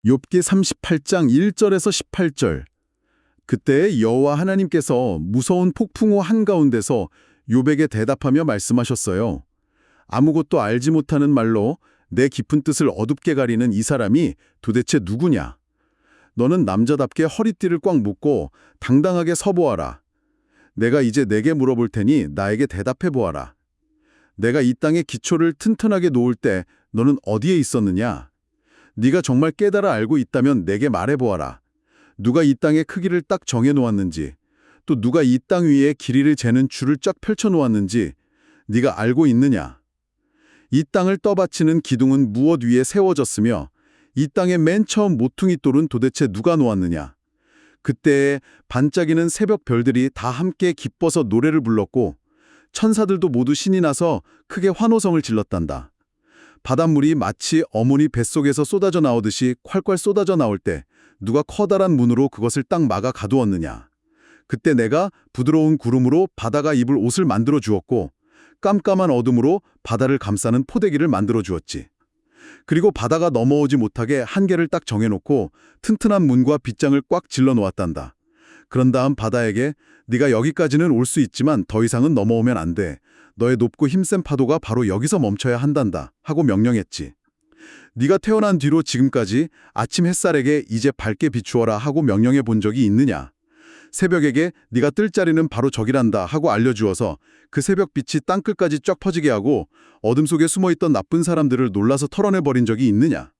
욥기 38장 1절에서 18절. 그때 여호와 하나님께서 무서운 폭풍우 한가운데서 욥에게 대답하며 말씀하셨어요. 아무것도 알지 못하는 말로 내 깊은 뜻을 어둡게 가리는 이 사람이 도대체 누구냐? 너는 남자답게 허리띠를 꽉 묶고 당당하게 서보아라. 내가 이제 내게 물어볼 테니 나에게 대답해 보아라. 내가 이 땅의 기초를 튼튼하게 놓을 때 너는 어디에 있었느냐? 네가 정말 깨달아 알고 있다면 내게 말해 보아라. 누가 이 땅의 크기를 딱 정해 놓았는지, 또 누가 이 땅 위에 길이를 재는 줄을 쫙 펼쳐 놓았는지 네가 알고 있느냐? 이 땅을 떠받치는 기둥은 무엇 위에 세워졌으며 이 땅의 맨 처음 모퉁이 돌은 도대체 누가 놓았느냐? 그때에 반짝이는 새벽 별들이 다 함께 기뻐서 노래를 불렀고 천사들도 모두 신이 나서 크게 환호성을 질렀단다. 바닷물이 마치 어머니 뱃속에서 쏟아져 나오듯이 콸콸 쏟아져 나올 때 누가 커다란 문으로 그것을 딱 막아 가두었느냐. 그때 내가 부드러운 구름으로 바다가 입을 옷을 만들어 주었고 깜깜한 어둠으로 바다를 감싸는 포대기를 만들어 주었지. 그리고 바다가 넘어오지 못하게 한계를 딱 정해놓고 튼튼한 문과 빗장을 꽉 질러 놓았단다. 그런 다음 바다에게 네가 여기까지는 올 수 있지만 더 이상은 넘어오면 안 돼. 너의 높고 힘센 파도가 바로 여기서 멈춰야 한단다 하고 명령했지. 네가 태어난 뒤로 지금까지 아침 햇살에게 이제 밝게 비추어라 하고 명령해 본 적이 있느냐? 새벽에게 네가 뜰 자리는 바로 저기란다 하고 알려주어서 그 새벽빛이 땅끝까지 쫙 퍼지게 하고 어둠 속에 숨어있던 나쁜 사람들을 놀라서 털어내버린 적이 있느냐?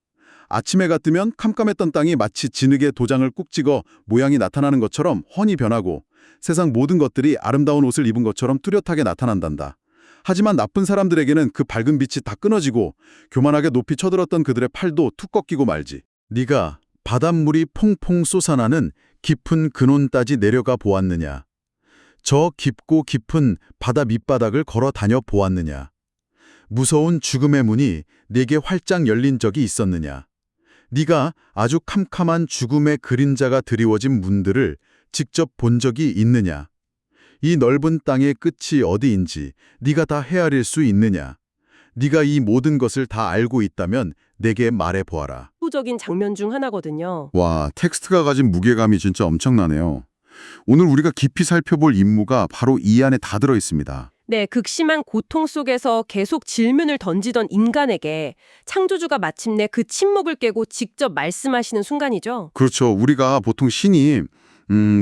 아침 해가 뜨면 캄캄했던 땅이 마치 진흙에 도장을 꾹 찍어 모양이 나타나는 것처럼 훤히 변하고 세상 모든 것들이 아름다운 옷을 입은 것처럼 뚜렷하게 나타난단다. 하지만 나쁜 사람들에게는 그 밝은 빛이 다 끊어지고 교만하게 높이 쳐들었던 그들의 팔도 툭 꺾이고 말지. 네가 바닷물이 퐁퐁 솟아나는 깊은 근원까지 내려가 보았느냐? 저 깊고 깊은 바다 밑바닥을 걸어 다녀 보았느냐? 무서운 죽음의 문이 네게 활짝 열린 적이 있었느냐? 네가 아주 캄캄한 죽음의 그림자가 드리워진 문들을 직접 본 적이 있느냐? 이 넓은 땅의 끝이 어디인지 네가 다 헤아릴 수 있느냐? 네가 이 모든 것을 다 알고 있다면 내게 말해 보아라. 적인 장면 중 하나거든요. 와, 텍스트가 가진 무게감이 진짜 엄청나네요. 오늘 우리가 깊이 살펴볼 임무가 바로 이 안에 다 들어 있습니다. 네, 극심한 고통 속에서 계속 질문을 던지던 인간에게 창조주가 마침내 그 침묵을 깨고 직접 말씀하시는 순간이죠. 그렇죠. 우리가 보통 신이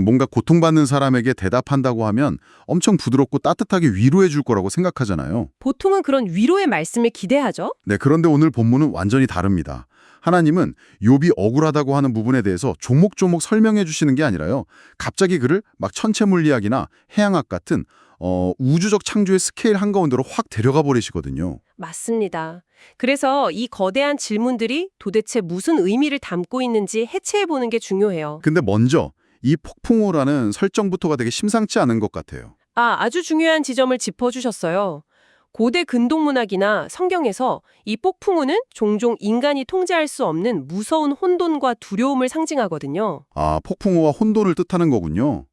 뭔가 고통받는 사람에게 대답한다고 하면 엄청 부드럽고 따뜻하게 위로해 줄 거라고 생각하잖아요. 보통은 그런 위로의 말씀을 기대하죠. 네, 그런데 오늘 본문은 완전히 다릅니다. 하나님은 욥이 억울하다고 하는 부분에 대해서 조목조목 설명해 주시는 게 아니라요. 갑자기 그를 막 천체물리학이나 해양학 같은 우주적 창조의 스케일 한가운데로 확 데려가 버리시거든요. 맞습니다. 그래서 이 거대한 질문들이 도대체 무슨 의미를 담고 있는지 해체해보는 게 중요해요. 근데 먼저 이 폭풍우라는 설정부터가 되게 심상치 않은 것 같아요. 아주 중요한 지점을 짚어주셨어요. 고대 근동문학이나 성경에서 이 폭풍우는 종종 인간이 통제할 수 없는 무서운 혼돈과 두려움을 상징하거든요. 아, 폭풍우와 혼돈을 뜻하는 거군요.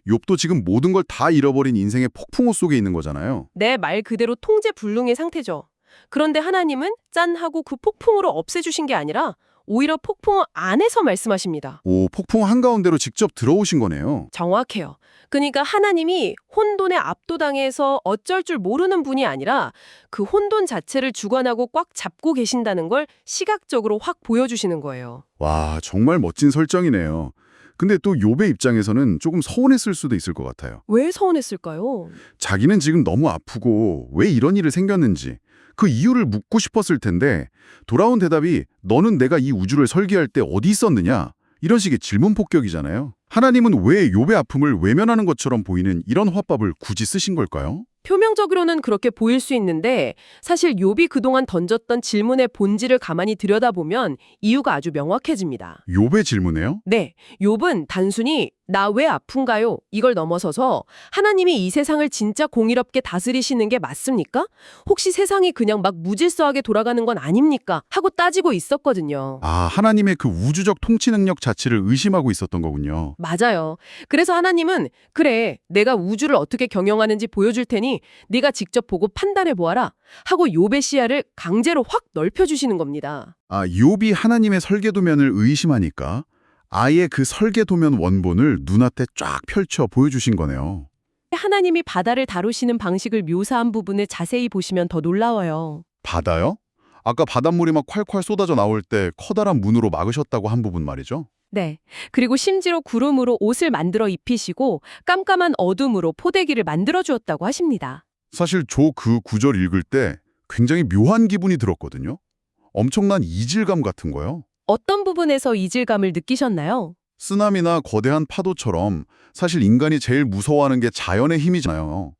욥도 지금 모든 걸 다 잃어버린 인생의 폭풍우 속에 있는 거잖아요. 내 말 그대로 통제불능의 상태죠. 그런데 하나님은 짠 하고 그 폭풍우로 없애주신 게 아니라 오히려 폭풍우 안에서 말씀하십니다. 오, 폭풍우 한가운데로 직접 들어오신 거네요. 정확해요. 그러니까 하나님이 혼돈에 압도당해서 어쩔 줄 모르는 분이 아니라 그 혼돈 자체를 주관하고 꽉 잡고 계신다는 걸 시각적으로 확 보여주시는 거예요. 와, 정말 멋진 설정이네요. 근데 또 욥의 입장에서는 조금 서운했을 수도 있을 것 같아요. 왜 서운했을까요? 자기는 지금 너무 아프고 왜 이런 일이 생겼는지 그 이유를 묻고 싶었을 텐데 돌아온 대답이 너는 내가 이 우주를 설계할 때 어디 있었느냐? 이런 식의 질문 폭격이잖아요. 하나님은 왜 욥의 아픔을 외면하는 것처럼 보이는 이런 화법을 굳이 쓰신 걸까요? 표면적으로는 그렇게 보일 수 있는데 사실 욥이 그동안 던졌던 질문의 본질을 가만히 들여다보면 이유가 아주 명확해집니다. 욥의 질문에요? 네, 욥은 단순히 나 왜 아픈가요? 이걸 넘어서서 하나님이 이 세상을 진짜 공의롭게 다스리시는 게 맞습니까? 혹시 세상이 그냥 막 무질서하게 돌아가는 건 아닙니까? 하고 따지고 있었거든요. 아, 하나님의 그 우주적 통치 능력 자체를 의심하고 있었던 거군요. 맞아요. 그래서 하나님은 그래, 내가 우주를 어떻게 경영하는지 보여줄 테니 네가 직접 보고 판단해 보아라 하고 욥의 시야를 강제로 확 넓혀주시는 겁니다. 아, 욥이 하나님의 설계도면을 의심하니까 아예 그 설계도면 원본을 눈앞에 쫙 펼쳐 보여주신 거네요. 하나님이 바다를 다루시는 방식을 묘사한 부분을 자세히 보시면 더 놀라워요. 바다요? 아까 바닷물이 막 콸콸 쏟아져 나올 때 커다란 문으로 막으셨다고 한 부분 말이죠. 네. 그리고 심지어 구름으로 옷을 만들어 입히시고 깜깜한 어둠으로 포대기를 만들어 주었다고 하십니다. 사실 그 구절 읽을 때 굉장히 묘한 기분이 들었거든요. 엄청난 이질감 같은 거요. 어떤 부분에서 이질감을 느끼셨나요? 쓰나미나 거대한 파도처럼 사실 인간이 제일 무서워하는 게 자연의 힘이잖아요.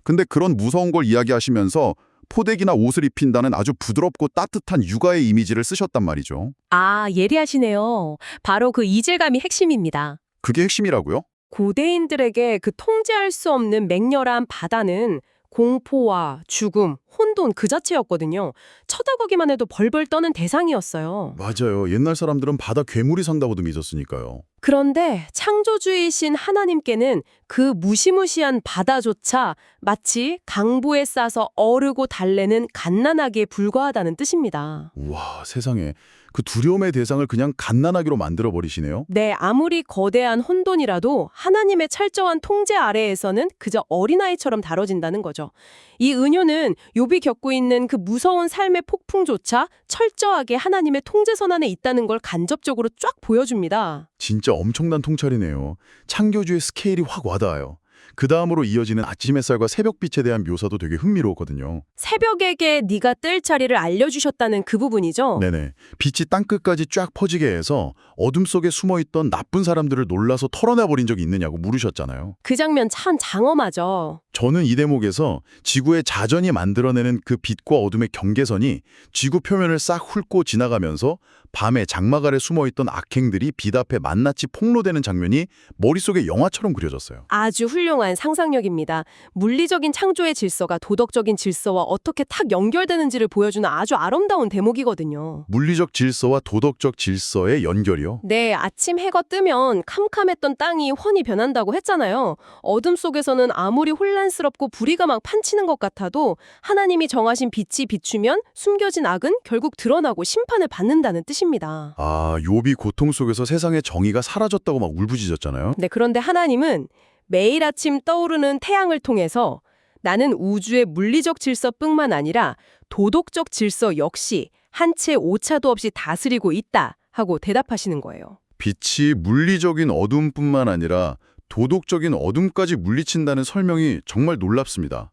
근데 그런 무서운 걸 이야기하시면서 포대기나 옷을 입힌다는 아주 부드럽고 따뜻한 육아의 이미지를 쓰셨단 말이죠. 아, 예리하시네요. 바로 그 이질감이 핵심입니다. 그게 핵심이라고요? 고대인들에게 그 통제할 수 없는 맹렬한 바다는 공포와 죽음, 혼돈 그 자체였거든요. 쳐다보기만 해도 벌벌 떠는 대상이었어요. 맞아요. 옛날 사람들은 바다 괴물이 산다고도 믿었으니까요. 그런데 창조주이신 하나님께는 그 무시무시한 바다조차 마치 강보에 싸서 어르고 달래는 갓난아기에 불과하다는 뜻입니다. 와, 세상에. 그 두려움의 대상을 그냥 갓난아기로 만들어버리시네요. 네, 아무리 거대한 혼돈이라도 하나님의 철저한 통제 아래에서는 그저 어린아이처럼 다뤄진다는 거죠. 이 은효는 욥이 겪고 있는 그 무서운 삶의 폭풍조차 철저하게 하나님의 통제선 안에 있다는 걸 간접적으로 쫙 보여줍니다. 진짜 엄청난 통찰이네요. 창조주의 스케일이 확 와닿아요. 그 다음으로 이어지는 아침 햇살과 새벽빛에 대한 묘사도 되게 흥미로웠거든요. 새벽에게 네가 뜰 자리를 알려주셨다는 그 부분이죠. 네네. 빛이 땅끝까지 쫙 퍼지게 해서 어둠 속에 숨어있던 나쁜 사람들을 놀라서 털어내버린 적이 있느냐고 물으셨잖아요. 그 장면 참 장엄하죠. 저는 이 대목에서 지구의 자전이 만들어내는 그 빛과 어둠의 경계선이 지구 표면을 싹 훑고 지나가면서 밤에 장막 아래 숨어있던 악행들이 빛 앞에 낱낱이 폭로되는 장면이 머릿속에 영화처럼 그려졌어요. 아주 훌륭한 상상력입니다. 물리적인 창조의 질서가 도덕적인 질서와 어떻게 탁 연결되는지를 보여주는 아주 아름다운 대목이거든요. 물리적 질서와 도덕적 질서의 연결이요? 네, 아침 해가 뜨면 캄캄했던 땅이 훤히 변한다고 했잖아요. 어둠 속에서는 아무리 혼란스럽고 불의가 막 판치는 것 같아도 하나님이 정하신 빛이 비추면 숨겨진 악은 결국 드러나고 심판을 받는다는 뜻입니다. 아, 욥이 고통 속에서 세상의 정의가 사라졌다고 막 울부짖었잖아요. 네, 그런데 하나님은 매일 아침 떠오르는 태양을 통해서 나는 우주의 물리적 질서뿐만 아니라 도덕적 질서 역시 한 채 오차도 없이 다스리고 있다 하고 대답하시는 거예요. 빛이 물리적인 어둠뿐만 아니라 도덕적인 어둠까지 물리친다는 설명이 정말 놀랍습니다.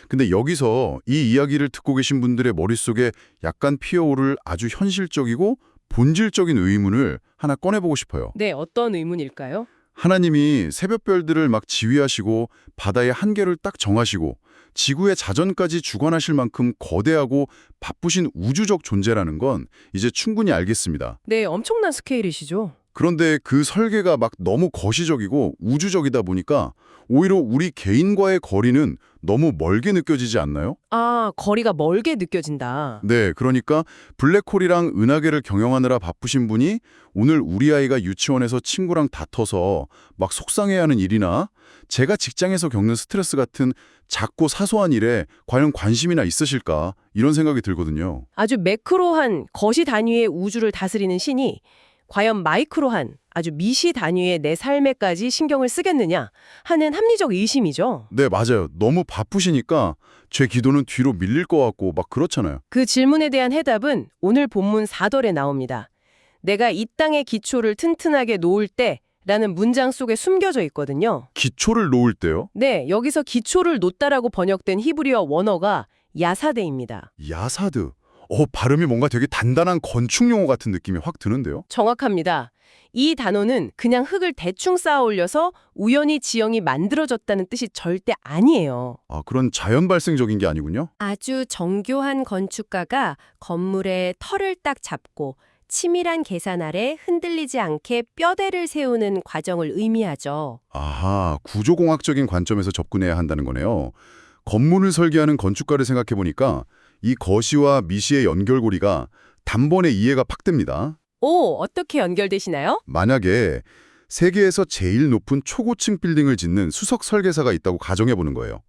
근데 여기서 이 이야기를 듣고 계신 분들의 머릿속에 약간 피어오를 아주 현실적이고 본질적인 의문을 하나 꺼내보고 싶어요. 네, 어떤 의문일까요? 하나님이 새벽별들을 막 지휘하시고 바다의 한계를 딱 정하시고 지구의 자전까지 주관하실 만큼 거대하고 바쁘신 우주적 존재라는 건 이제 충분히 알겠습니다. 네, 엄청난 스케일이시죠. 그런데 그 설계가 막 너무 거시적이고 우주적이다 보니까 오히려 우리 개인과의 거리는 너무 멀게 느껴지지 않나요? 아, 거리가 멀게 느껴진다. 네, 그러니까 블랙홀이랑 은하계를 경영하느라 바쁘신 분이 오늘 우리 아이가 유치원에서 친구랑 다퉈서 막 속상해하는 일이나 제가 직장에서 겪는 스트레스 같은 작고 사소한 일에 과연 관심이나 있으실까 이런 생각이 들거든요. 아주 매크로한 거시 단위의 우주를 다스리는 신이 과연 마이크로한 아주 미시 단위의 내 삶에까지 신경을 쓰겠느냐 하는 합리적 의심이죠. 네, 맞아요. 너무 바쁘시니까 제 기도는 뒤로 밀릴 것 같고 막 그렇잖아요. 그 질문에 대한 해답은 오늘 본문 4절에 나옵니다. 내가 이 땅의 기초를 튼튼하게 놓을 때 라는 문장 속에 숨겨져 있거든요. 기초를 놓을 때요? 네, 여기서 기초를 놓다라고 번역된 히브리어 원어가 야사데입니다. 야사드. 발음이 뭔가 되게 단단한 건축 용어 같은 느낌이 확 드는데요. 정확합니다. 이 단어는 그냥 흙을 대충 쌓아 올려서 우연히 지형이 만들어졌다는 뜻이 절대 아니에요. 아, 그런 자연 발생적인 게 아니군요. 아주 정교한 건축가가 건물에 털을 딱 잡고 치밀한 계산 아래 흔들리지 않게 뼈대를 세우는 과정을 의미하죠. 아하, 구조공학적인 관점에서 접근해야 한다는 거네요. 건물을 설계하는 건축가를 생각해보니까 이 거시와 미시의 연결고리가 단번에 이해가 팍 됩니다. 오, 어떻게 연결되시나요? 만약에 세계에서 제일 높은 초고층 빌딩을 짓는 수석 설계사가 있다고 가정해보는 거예요.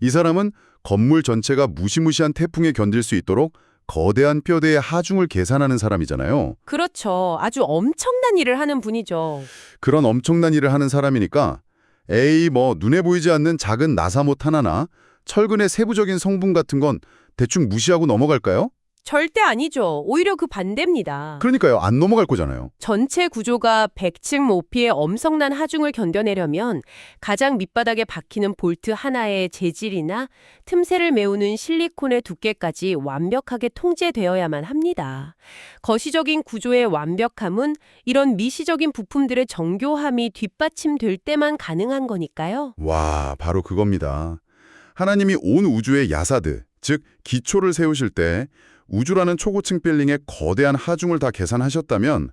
이 사람은 건물 전체가 무시무시한 태풍에 견딜 수 있도록 거대한 뼈대의 하중을 계산하는 사람이잖아요. 그렇죠. 아주 엄청난 일을 하는 분이죠. 그런 엄청난 일을 하는 사람이니까 에이 눈에 보이지 않는 작은 나사못 하나나 철근의 세부적인 성분 같은 건 대충 무시하고 넘어갈까요? 절대 아니죠. 오히려 그 반대입니다. 그러니까요. 안 넘어갈 거잖아요. 전체 구조가 100층 높이의 엄청난 하중을 견뎌내려면 가장 밑바닥에 박히는 볼트 하나의 재질이나 틈새를 메우는 실리콘의 두께까지 완벽하게 통제되어야만 합니다. 거시적인 구조의 완벽함은 이런 미시적인 부품들의 정교함이 뒷받침될 때만 가능한 거니까요. 와, 바로 그겁니다. 하나님이 온 우주의 야사드, 즉 기초를 세우실 때 우주라는 초고층 빌딩의 거대한 하중을 다 계산하셨다면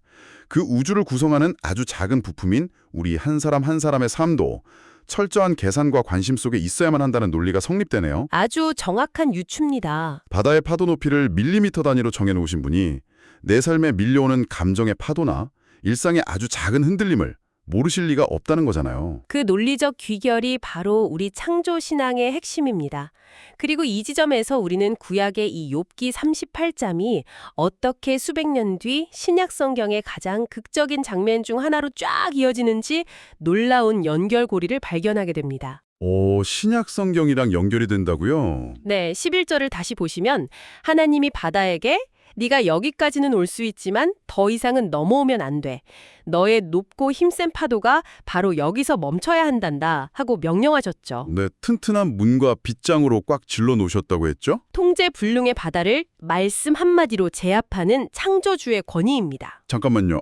그 우주를 구성하는 아주 작은 부품인 우리 한 사람 한 사람의 삶도 철저한 계산과 관심 속에 있어야만 한다는 논리가 성립되네요. 아주 정확한 유추입니다. 바다의 파도 높이를 밀리미터 단위로 정해놓으신 분이 내 삶에 밀려오는 감정의 파도나 일상의 아주 작은 흔들림을 모르실 리가 없다는 거잖아요. 그 논리적 귀결이 바로 우리 창조 신앙의 핵심입니다. 그리고 이 지점에서 우리는 구약의 이 욥기 38장이 어떻게 수백 년 뒤 신약 성경의 가장 극적인 장면 중 하나로 쫙 이어지는지 놀라운 연결고리를 발견하게 됩니다. 오, 신약 성경이랑 연결이 된다고요? 네, 11절을 다시 보시면 하나님이 바다에게 네가 여기까지는 올 수 있지만 더 이상은 넘어오면 안 돼. 너의 높고 힘센 파도가 바로 여기서 멈춰야 한단다 하고 명령하셨죠. 네, 튼튼한 문과 빗장으로 꽉 질러 놓으셨다고 했죠? 통제불능의 바다를 말씀 한마디로 제압하는 창조주의 권위입니다. 잠깐만요.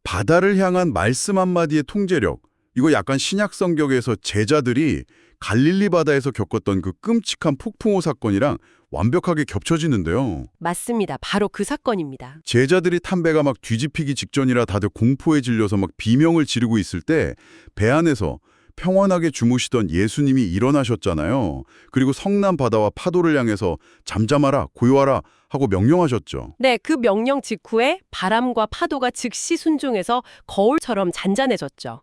바다를 향한 말씀 한마디의 통제력. 이거 약간 신약 성경에서 제자들이 갈릴리 바다에서 겪었던 그 끔찍한 폭풍호 사건이랑 완벽하게 겹쳐지는데요. 맞습니다. 바로 그 사건입니다. 제자들이 탄 배가 막 뒤집히기 직전이라 다들 공포에 질려서 막 비명을 지르고 있을 때 배 안에서 평온하게 주무시던 예수님이 일어나셨잖아요. 그리고 성난 바다와 파도를 향해서 잠잠하라, 고요하라 하고 명령하셨죠. 네, 그 명령 직후에 바람과 파도가 즉시 순종해서 거울처럼 잔잔해졌죠.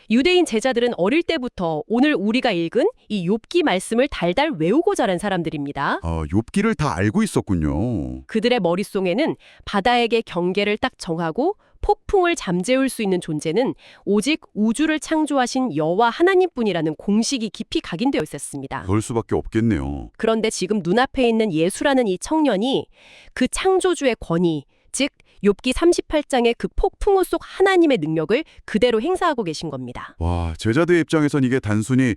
유대인 제자들은 어릴 때부터 오늘 우리가 읽은 이 욥기 말씀을 달달 외우고 자란 사람들입니다. 욥기를 다 알고 있었군요. 그들의 머릿속에는 바다에게 경계를 딱 정하고 폭풍을 잠재울 수 있는 존재는 오직 우주를 창조하신 여호와 하나님뿐이라는 공식이 깊이 각인되어 있었습니다. 그럴 수밖에 없겠네요. 그런데 지금 눈앞에 있는 예수라는 이 청년이 그 창조주의 권위, 즉 욥기 38장의 그 폭풍우 속 하나님의 능력을 그대로 행사하고 계신 겁니다. 와, 제자들의 입장에선 이게 단순히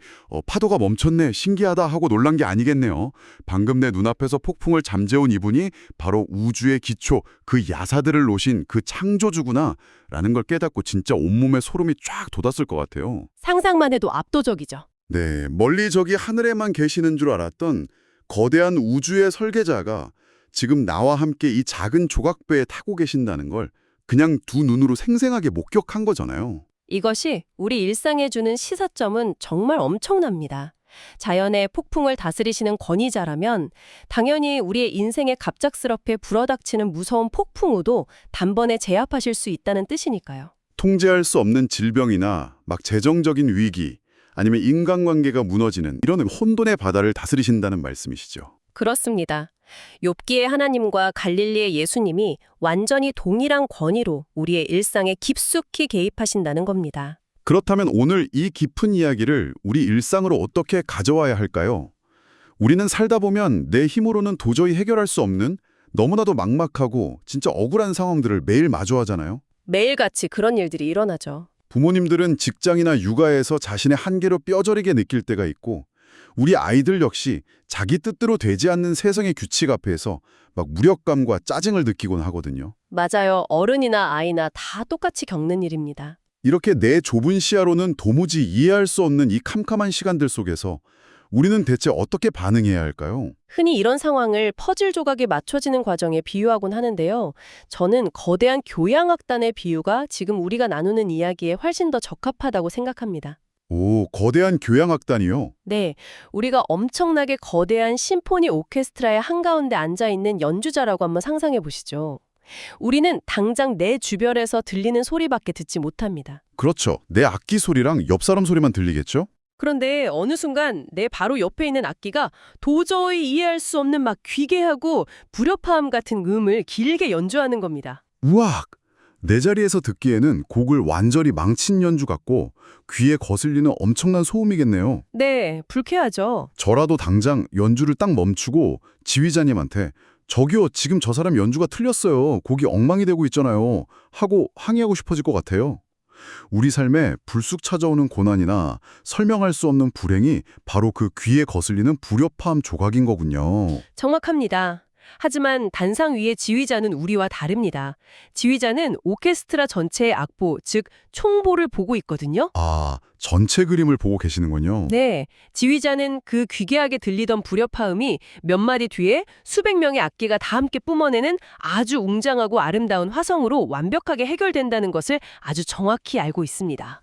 파도가 멈췄네, 신기하다 하고 놀란 게 아니겠네요. 방금 내 눈앞에서 폭풍을 잠재운 이분이 바로 우주의 기초, 그 야사들을 놓으신 그 창조주구나 라는 걸 깨닫고 진짜 온몸에 소름이 쫙 돋았을 것 같아요. 상상만 해도 압도적이죠. 네, 멀리 저기 하늘에만 계시는 줄 알았던 거대한 우주의 설계자가 지금 나와 함께 이 작은 조각배에 타고 계신다는 걸 그냥 두 눈으로 생생하게 목격한 거잖아요. 이것이 우리 일상에 주는 시사점은 정말 엄청납니다. 자연의 폭풍을 다스리시는 권위자라면 당연히 우리의 인생에 갑작스럽게 불어닥치는 무서운 폭풍우도 단번에 제압하실 수 있다는 뜻이니까요. 통제할 수 없는 질병이나 막 재정적인 위기, 아니면 인간관계가 무너지는 이런 혼돈의 바다를 다스리신다는 말씀이시죠. 그렇습니다. 욥기의 하나님과 갈릴리의 예수님이 완전히 동일한 권위로 우리의 일상에 깊숙이 개입하신다는 겁니다. 그렇다면 오늘 이 깊은 이야기를 우리 일상으로 어떻게 가져와야 할까요? 우리는 살다 보면 내 힘으로는 도저히 해결할 수 없는 너무나도 막막하고 진짜 억울한 상황들을 매일 마주하잖아요. 매일같이 그런 일들이 일어나죠. 부모님들은 직장이나 육아에서 자신의 한계로 뼈저리게 느낄 때가 있고 우리 아이들 역시 자기 뜻대로 되지 않는 세상의 규칙 앞에서 막 무력감과 짜증을 느끼곤 하거든요. 맞아요. 어른이나 아이나 다 똑같이 겪는 일입니다. 이렇게 내 좁은 시야로는 도무지 이해할 수 없는 이 캄캄한 시간들 속에서 우리는 대체 어떻게 반응해야 할까요? 흔히 이런 상황을 퍼즐 조각에 맞춰지는 과정에 비유하곤 하는데요. 저는 거대한 교향악단의 비유가 지금 우리가 나누는 이야기에 훨씬 더 적합하다고 생각합니다. 오, 거대한 교향악단이요? 네, 우리가 엄청나게 거대한 심포니 오케스트라의 한가운데 앉아있는 연주자라고 한번 상상해 보시죠. 우리는 당장 내 주변에서 들리는 소리밖에 듣지 못합니다. 그렇죠. 내 악기 소리랑 옆 사람 소리만 들리겠죠? 그런데 어느 순간 내 바로 옆에 있는 악기가 도저히 이해할 수 없는 막 귀괴하고 불협화음 같은 음을 길게 연주하는 겁니다. 우악! 내 자리에서 듣기에는 곡을 완전히 망친 연주 같고 귀에 거슬리는 엄청난 소음이겠네요. 네, 불쾌하죠. 저라도 당장 연주를 딱 멈추고 지휘자님한테 저기요, 지금 저 사람 연주가 틀렸어요. 곡이 엉망이 되고 있잖아요. 하고 항의하고 싶어질 것 같아요. 우리 삶에 불쑥 찾아오는 고난이나 설명할 수 없는 불행이 바로 그 귀에 거슬리는 불협화음 조각인 거군요. 정확합니다. 하지만 단상 위의 지휘자는 우리와 다릅니다. 지휘자는 오케스트라 전체의 악보, 즉 총보를 보고 있거든요. 아, 전체 그림을 보고 계시는군요. 네, 지휘자는 그 귀괴하게 들리던 불협화음이 몇 마디 뒤에 수백 명의 악기가 다 함께 뿜어내는 아주 웅장하고 아름다운 화성으로 완벽하게 해결된다는 것을 아주 정확히 알고 있습니다.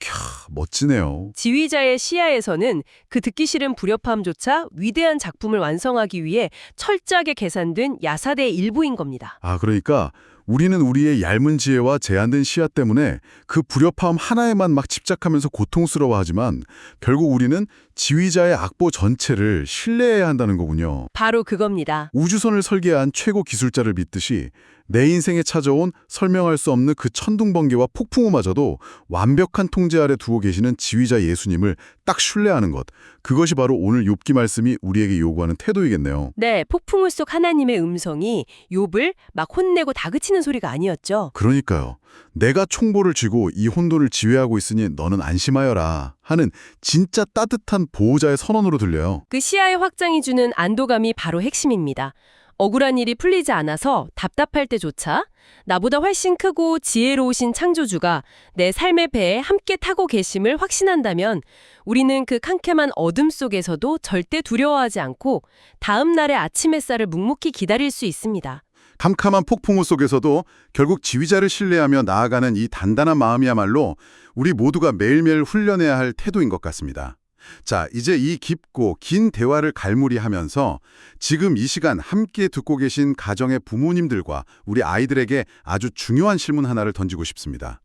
멋지네요. 지휘자의 시야에서는 그 듣기 싫은 불협화음조차 위대한 작품을 완성하기 위해 철저하게 계산된 야사대의 일부인 겁니다. 아, 그러니까 우리는 우리의 얇은 지혜와 제한된 시야 때문에 그 불협화음 하나에만 막 집착하면서 고통스러워하지만 결국 우리는 지휘자의 악보 전체를 신뢰해야 한다는 거군요. 바로 그겁니다. 우주선을 설계한 최고 기술자를 믿듯이 내 인생에 찾아온 설명할 수 없는 그 천둥번개와 폭풍우마저도 완벽한 통제 아래 두고 계시는 지휘자 예수님을 딱 신뢰하는 것. 그것이 바로 오늘 욥기 말씀이 우리에게 요구하는 태도이겠네요. 네, 폭풍우 속 하나님의 음성이 욥을 막 혼내고 다그치는 소리가 아니었죠. 그러니까요. 내가 총보를 쥐고 이 혼돈을 지휘하고 있으니 너는 안심하여라 하는 진짜 따뜻한 보호자의 선언으로 들려요. 그 시야의 확장이 주는 안도감이 바로 핵심입니다. 억울한 일이 풀리지 않아서 답답할 때조차 나보다 훨씬 크고 지혜로우신 창조주가 내 삶의 배에 함께 타고 계심을 확신한다면 우리는 그 캄캄한 어둠 속에서도 절대 두려워하지 않고 다음 날의 아침 햇살을 묵묵히 기다릴 수 있습니다. 캄캄한 폭풍우 속에서도 결국 지휘자를 신뢰하며 나아가는 이 단단한 마음이야말로 우리 모두가 매일매일 훈련해야 할 태도인 것 같습니다. 자, 이제 이 깊고 긴 대화를 갈무리하면서 지금 이 시간 함께 듣고 계신 가정의 부모님들과 우리 아이들에게 아주 중요한 질문 하나를 던지고 싶습니다.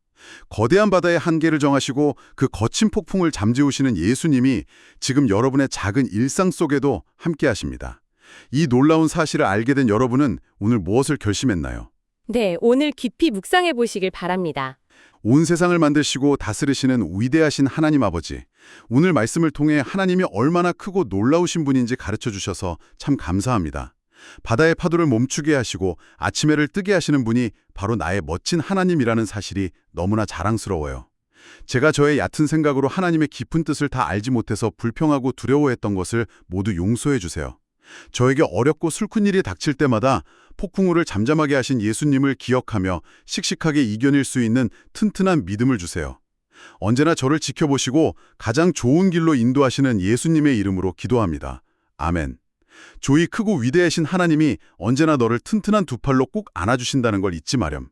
거대한 바다의 한계를 정하시고 그 거친 폭풍을 잠재우시는 예수님이 지금 여러분의 작은 일상 속에도 함께 하십니다. 이 놀라운 사실을 알게 된 여러분은 오늘 무엇을 결심했나요? 네, 오늘 깊이 묵상해 보시길 바랍니다. 온 세상을 만드시고 다스리시는 위대하신 하나님 아버지, 오늘 말씀을 통해 하나님이 얼마나 크고 놀라우신 분인지 가르쳐 주셔서 참 감사합니다. 바다의 파도를 멈추게 하시고 아침 해를 뜨게 하시는 분이 바로 나의 멋진 하나님이라는 사실이 너무나 자랑스러워요. 제가 저의 얕은 생각으로 하나님의 깊은 뜻을 다 알지 못해서 불평하고 두려워했던 것을 모두 용서해 주세요. 저에게 어렵고 슬픈 일이 닥칠 때마다 폭풍우를 잠잠하게 하신 예수님을 기억하며 씩씩하게 이겨낼 수 있는 튼튼한 믿음을 주세요. 언제나 저를 지켜보시고 가장 좋은 길로 인도하시는 예수님의 이름으로 기도합니다. 아멘. 조이 크고 위대하신 하나님이 언제나 너를 튼튼한 두 팔로 꼭 안아주신다는 걸 잊지 마렴.